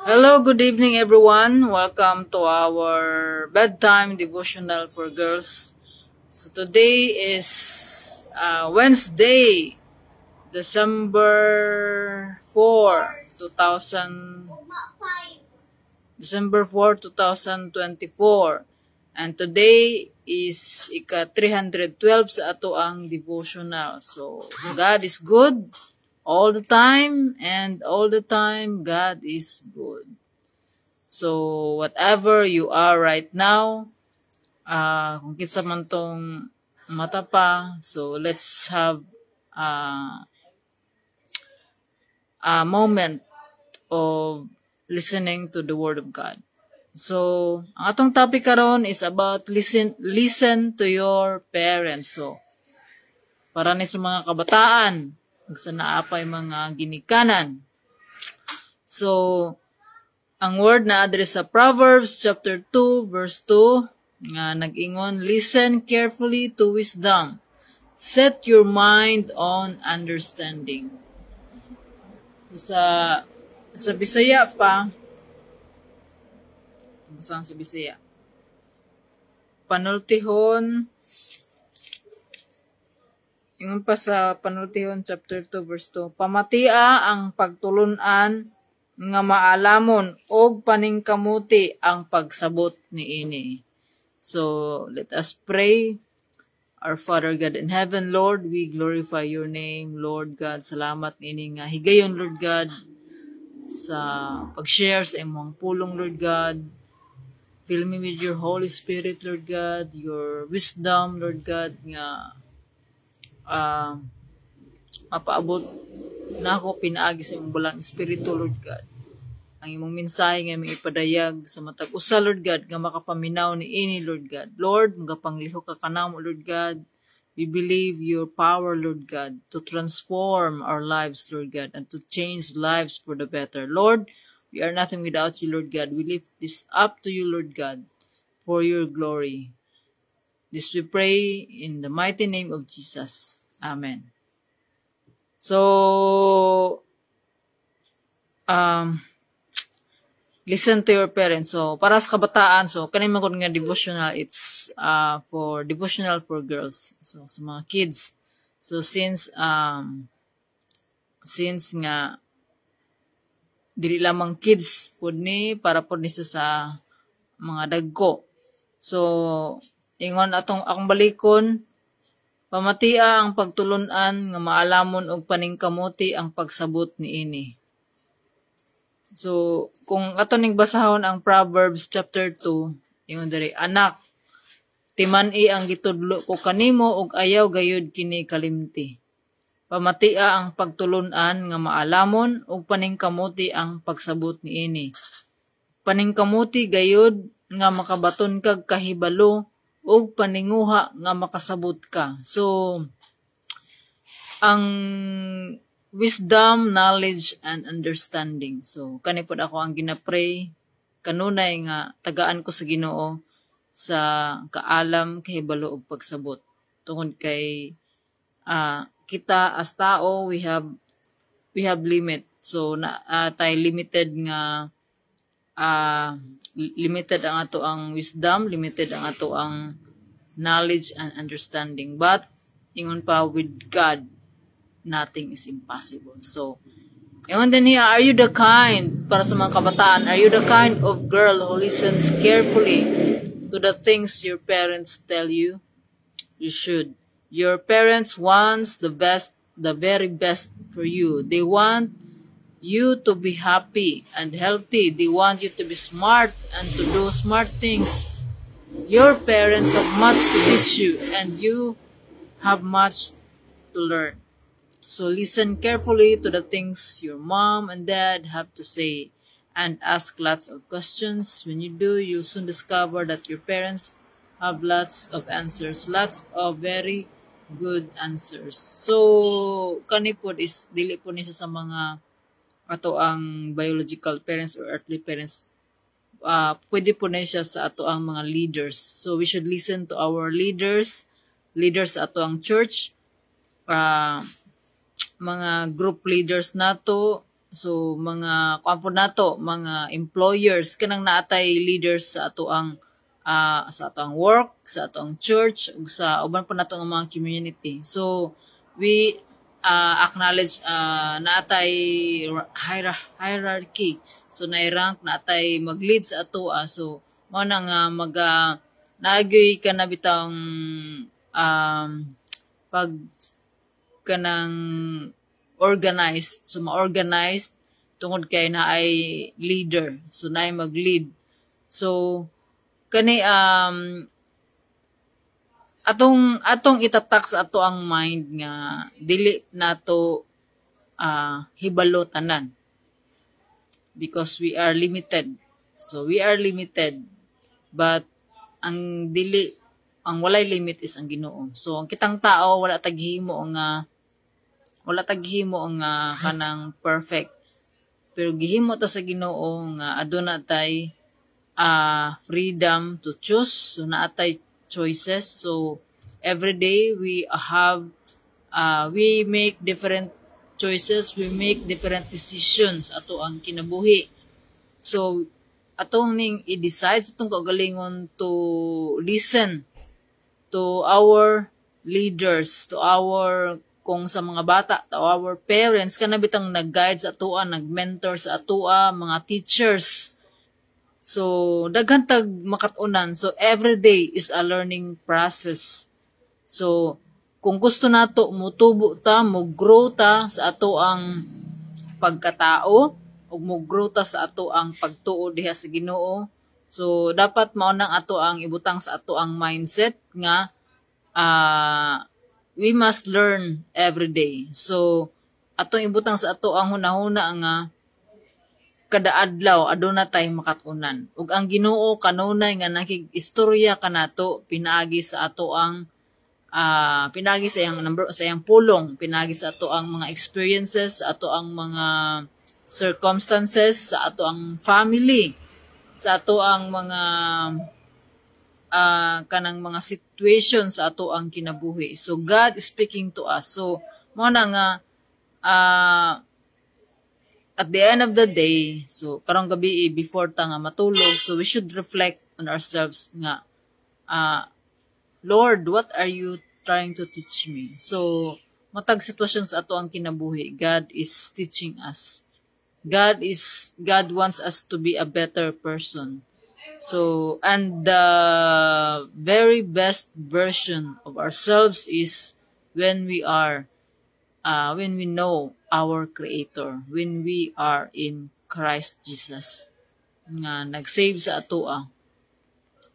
Hello, good evening everyone. Welcome to our bedtime devotional for girls. So today is Wednesday, December 4, 2024. And today is ika 312 sa ato ang devotional. So God is good all the time, and all the time God is good. So whatever you are right now, kung kitsa man tong mata pa, so let's have a moment of listening to the Word of God. So, ang atong topic karon is about listen to your parents. So, para ni sa mga kabataan, sa naapay mga ginikanan. So, ang word na address sa Proverbs chapter 2 verse 2 nga nag-ingon, listen carefully to wisdom. Set your mind on understanding. So, sa Bisaya pa, saan sa Bisaya? Panultihon, ingon pa sa Panultihon chapter 2 verse 2, pamatia ang pagtulunan nga maalamon og paningkamuti ang pagsabot niini. So let us pray. Our Father God in heaven, Lord, we glorify your name, Lord God. Salamat niini nga higayon, Lord God, sa pag-share sa imong pulong, Lord God. Fill me with your Holy Spirit, Lord God, your wisdom, Lord God, nga mapaabot na ako pinaagi sa imong bulang espiritu, Lord God. Ang imong mensahe nga may ipadayag sa matag usa, Lord God, nga makapaminaw ni ini, Lord God. Lord, magapangliho ka kanamo, Lord God. We believe your power, Lord God, to transform our lives, Lord God, and to change lives for the better. Lord, we are nothing without you, Lord God. We lift this up to you, Lord God, for your glory. This we pray in the mighty name of Jesus. Amen. So, listen to your parents. So, para sa kabataan, so, kanin man ko nga devotional, it's devotional for girls. So, sa mga kids. So, since nga, dili lamang kids, pud ni, para pud ni sa mga dagko. So, ingon akong balikon, pamatia ang pagtulunan nga maalamon og paningkamuti ang pagsabot niini. So, kung ato ning basahon ang Proverbs chapter 2, ingon diri, anak, timan-i ang gitudlo ko kanimo og ayaw gayud kini kalimti. Pamatia ang pagtulunan nga maalamon ug paningkamuti ang pagsabot niini. Paningkamuti gayud nga makabaton kag kahibalo ug paninguha nga makasabot ka. So, ang wisdom, knowledge, and understanding. So, kanipod ako ang ginapray, kanunay nga tagaan ko sa Ginoo sa kaalam, kahibalo ug pagsabot. Tungod kay kita as tao, we have limit. So, tay limited nga limited ang ato ang wisdom, limited ang ato ang knowledge and understanding. But, ingon pa, with God, nothing is impossible. So, ingon din here, are you the kind, para sa mga kabataan, are you the kind of girl who listens carefully to the things your parents tell you? You should. Your parents want the best, the very best for you. They want you to be happy and healthy. They want you to be smart and to do smart things. Your parents have much to teach you, and you have much to learn. So listen carefully to the things your mom and dad have to say, and ask lots of questions. When you do, you'll soon discover that your parents have lots of answers, lots of very good answers. So kanipod is dili po niya sa mga ato ang biological parents or earthly parents, pwede po na siya sa ato ang mga leaders. So we should listen to our leaders sa ato ang church, mga group leaders nato, So mga kuan nato, mga employers kanang naatay leaders sa ato ang work, sa ato ang church, ug sa uban pa nato nga mga community. So we acknowledge naatay hierarchy. So na-rank naatay mag-lead sa ato. So mao na nga naagyoy ka na bitang pag kanang organized. So ma-organized tungod kay na ay leader. So na ay mag-lead. So kani atong itatak sa ato ang mind nga dili nato hibalo tanan because we are limited. So we are limited, but ang walay limit is ang Ginoo. So ang kitang tao wala taghimo nga kanang perfect, pero gihimo ta sa Ginoo nga aduna tay freedom to choose. So naatay choices. So every day we make different choices, we make different decisions ato ang kinabuhi. So atong ning i-decide sa itong kagalingon to listen to our leaders, to our kung sa mga bata, to our parents, kanabitang nag-guide sa atoa, nag-mentor sa atoa, mga teachers. So, daghan tag makatunan. So, every day is a learning process. So, kung gusto nato mutubo ta, mo-grow ta sa ato ang pagkatao, o mo-grow ta sa ato ang pagtuo diha sa Ginoo. So, dapat mao nang ato ang ibutang sa ato ang mindset nga we must learn every day. So, atong ibutang sa ato ang hunahuna nga kada adlaw aduna tay makatunan. Ug ang Ginoo kanunay nga nakig-istorya kanato pinaagi sa ato ang pinagi sa iyang pulong, pinagi sa ato ang mga experiences, sa ato ang mga circumstances, sa ato ang family, sa ato ang mga kanang mga situations sa ato ang kinabuhi. So God is speaking to us. So mo na nga at the end of the day, so karong gabi before ta nga matulog, so we should reflect on ourselves nga Lord, what are you trying to teach me? So matag sitwasyon sa ato ang kinabuhi, God is teaching us. God wants us to be a better person. So, and the very best version of ourselves is when we know our Creator, when we are in Christ Jesus, nga nag-save sa atoa.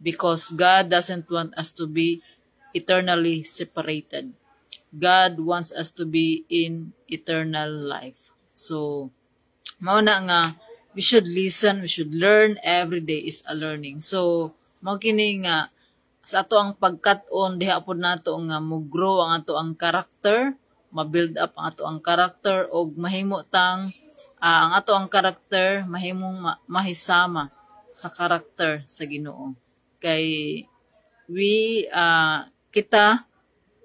Because God doesn't want us to be eternally separated. God wants us to be in eternal life. So, mao na nga, we should listen, we should learn. Every day is a learning. So, mao kini nga sa ato ang pagkat-on diha pod nato nga mo-grow ang ato ang character, ma-build up ang ato ang character og mahimo tang ang ato ang character mahimong mahisama sa character sa Ginoo. Kay kita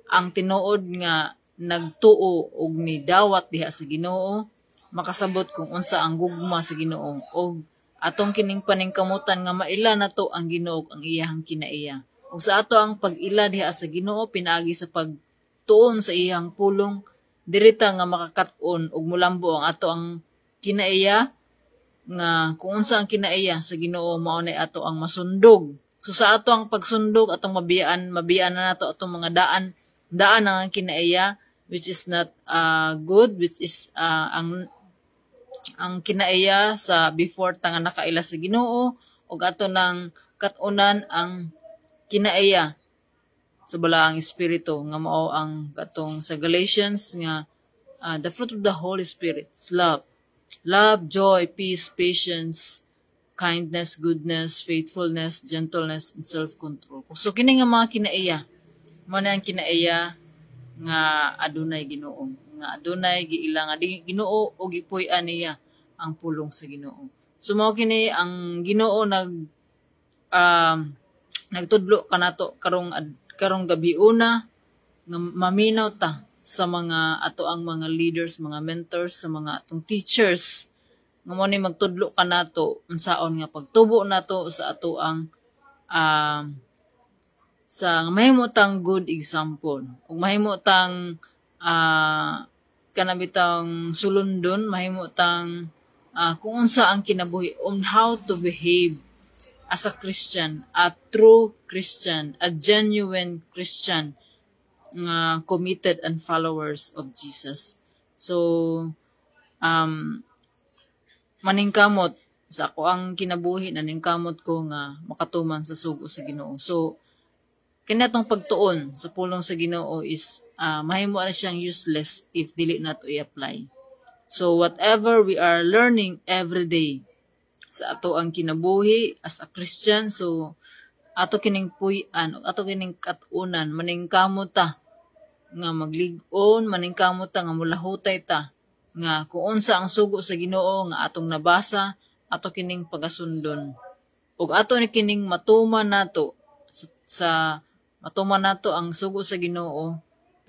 ang tinuod nga nagtuo og ni dawat diha sa Ginoo, makasabot kung unsa ang gugma sa Ginoo og atong kining paningkamutan nga maila nato ang Ginoo ang iyang kinaiya. Ug sa ato ang pag-ila diha sa Ginoo pinaagi sa pagtuon sa iyang pulong, dirita nga makakat-on ug mulambo ang ato ang kinaiya nga kung unsa ang kinaiya sa Ginoo mao nay ato ang masundog. So sa ato ang pagsundog atong mabiyaan na nato atong mga daan ang kinaiya which is not good, which is ang kinaiya sa before ta nga nakaila sa Ginoo ug ato nang kat-unan ang kinaiya sa balaang espiritu nga mao ang katong sa Galatians nga the fruit of the Holy Spirit is love, joy, peace, patience, kindness, goodness, faithfulness, gentleness, and self-control. So kini nga mga kinaiya, mao na ang kinaiya nga adunay Ginoo, nga adunay giila nga Ginoo o gipuy-an niya ang pulong sa Ginoo. So mao kini ang Ginoo nagtudlo kanato karong gabi una nga maminaw ta sa mga ato ang mga leaders, mga mentors, sa mga atong teachers nga mo ni magtudlo ka nato unsaon nga pagtubo nato sa ato ang sa mahimo tang good example ug mahimo tang kanabitang sulundon, mahimo tang kung unsa ang kinabuhi on how to behave as a Christian, a true Christian, a genuine Christian nga committed and followers of Jesus. So maningkamot sa ako ang kinabuhi, naningkamot ko nga makatuman sa sugo sa Ginoo. So kinatong pagtuon sa pulong sa Ginoo is mahimo na siyang useless if dili nato i-apply. So whatever we are learning every day sa ato ang kinabuhi as a Christian, so ato kining puy-an, ato kining katunan, maningkamot ta nga maglig-on, maningkamot ta nga mulahutay ta nga kung unsa ang sugo sa Ginoo nga atong nabasa, ato kining pagasundon. Ug ato ni kining matuman nato sa matuman nato ang sugo sa Ginoo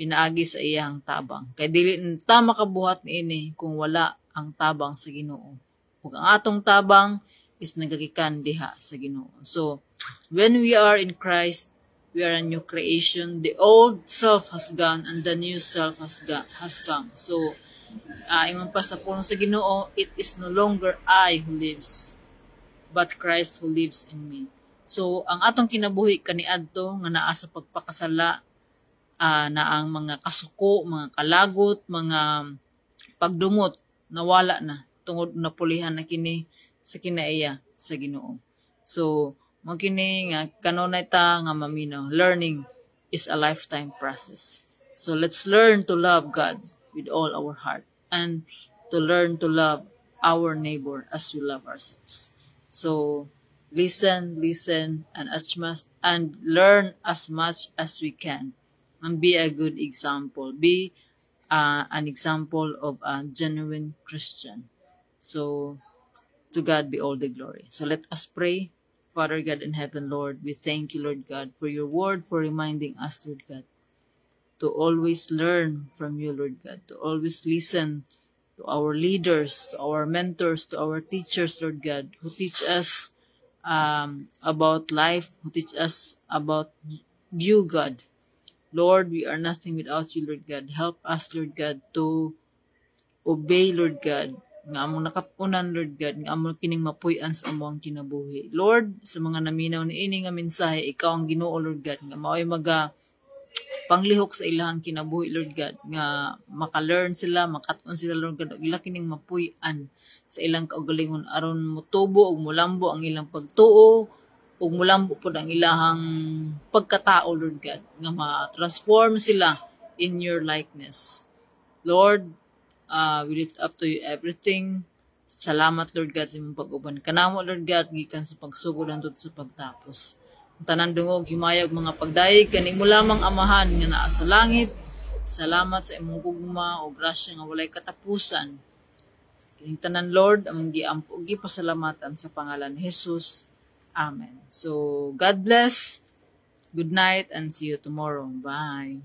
pinaagi sa iyang tabang. Kay dili ta makabuhat niini kung wala ang tabang sa Ginoo. Ug ang atong tabang is nagagikan diha sa Ginoo. So when we are in Christ, we are a new creation. The old self has gone and the new self has come. So ingon pa sa pulong sa Ginoo, it is no longer I who lives, but Christ who lives in me. So ang atong kinabuhi kaniadto nga naa sa pagpakasala, na ang mga kasuko, mga kalagot, mga pagdumot nawala na tungod napulihan na kini sa kinaiya sa Ginoo. So mo kini nga kanunay ta nga maminaw, learning is a lifetime process. So let's learn to love God with all our heart and to learn to love our neighbor as we love ourselves. So listen and learn as much as we can and be a good example. Be an example of a genuine Christian. So to God be all the glory. So let us pray. Father God in heaven, Lord, we thank you, Lord God, for your word, for reminding us, Lord God, to always learn from you, Lord God, to always listen to our leaders, to our mentors, to our teachers, Lord God, who teach us about life, who teach us about you, God. Lord, we are nothing without you, Lord God. Help us, Lord God, to obey, Lord God, nga among nakapunan, Lord God, nga among kining mapuy-an sa among kinabuhi. Lord, sa mga naminaw ni ini nga mensahe, ikaw ang Ginoo, Lord God, nga mao'y panglihok sa ilang kinabuhi, Lord God, nga maka-learn sila, makatun sila, Lord God, ug ila kining mapuy-an sa ilang kaugalingon aron mutubo ug mulambo ang ilang pagtuo ug mulambo pod ang ilahang pagkatao, Lord God, nga ma-transform sila in your likeness. Lord, we lift up to you everything. Salamat, Lord God, sa imong pag-uban kanamo, Lord God, gikan sa pagsugod hangtod sa pagtapos. Ang tanan dungog himayag mga pagdayeg kanimo lamang Amahan nga naa sa langit. Salamat sa imong gugma o grasya nga walay katapusan. Kining tanan, Lord, among giampo ug gipasalamatan sa pangalan ni Jesus. Amen. So God bless. Good night and see you tomorrow. Bye.